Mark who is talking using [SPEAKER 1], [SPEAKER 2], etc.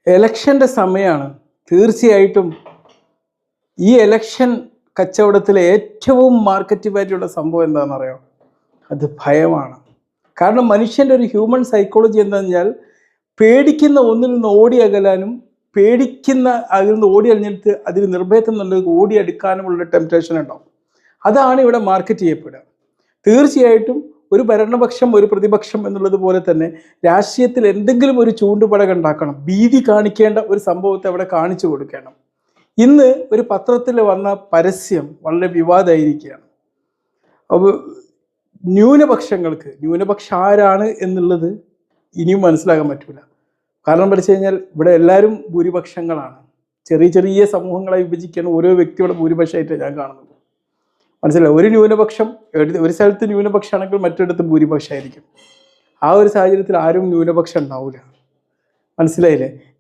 [SPEAKER 1] എലക്ഷൻ്റെ സമയമാണ്. തീർച്ചയായിട്ടും ഈ എലക്ഷൻ കച്ചവടത്തിലെ ഏറ്റവും മാർക്കറ്റ് വാല്യുള്ള സംഭവം എന്താണെന്നറിയോ? അത് ഭയമാണ്. കാരണം മനുഷ്യൻ്റെ ഒരു ഹ്യൂമൻ സൈക്കോളജി എന്താണെന്ന് പറഞ്ഞാൽ പേടിക്കുന്ന ഒന്നിൽ നിന്ന് ഓടി അകലാനും പേടിക്കുന്ന അതിൽ നിന്ന് ഓടി അണിഞ്ഞിട്ട് അതിൽ നിർഭയത്വം എന്നുള്ളത് ഓടി അടുക്കാനുമുള്ള ടെംപ്റ്റേഷൻ ഉണ്ടാവും. അതാണ് ഇവിടെ മാർക്കറ്റ് ചെയ്യപ്പെടുക. തീർച്ചയായിട്ടും ഒരു ഭരണപക്ഷം ഒരു പ്രതിപക്ഷം എന്നുള്ളത് പോലെ തന്നെ രാഷ്ട്രീയത്തിൽ എന്തെങ്കിലും ഒരു ചൂണ്ടുപലക ഉണ്ടാക്കണം. ഭീതി കാണിക്കേണ്ട ഒരു സംഭവത്തെ അവിടെ കാണിച്ചു കൊടുക്കണം. ഇന്ന് ഒരു പത്രത്തിൽ വന്ന പരസ്യം വളരെ വിവാദമായിരിക്കുകയാണ്. അപ്പോൾ ന്യൂനപക്ഷം ആരാണ് എന്നുള്ളത് ഇനിയും മനസ്സിലാക്കാൻ പറ്റില്ല. കാരണം പഠിച്ചു കഴിഞ്ഞാൽ ഇവിടെ എല്ലാവരും ഭൂരിപക്ഷങ്ങളാണ്. ചെറിയ ചെറിയ സമൂഹങ്ങളെ വിഭജിക്കാൻ ഓരോ വ്യക്തിയുടെ ഭൂരിപക്ഷമായിട്ട് ഞാൻ കാണുന്നത്. മനസ്സിലായി? ഒരു ന്യൂനപക്ഷം ഒരു സ്ഥലത്ത് ന്യൂനപക്ഷമാണെങ്കിൽ മറ്റൊരിടത്ത് ഭൂരിപക്ഷമായിരിക്കും. ആ ഒരു സാഹചര്യത്തിൽ ആരും ന്യൂനപക്ഷം ഉണ്ടാവില്ല. മനസ്സിലായില്ലേ?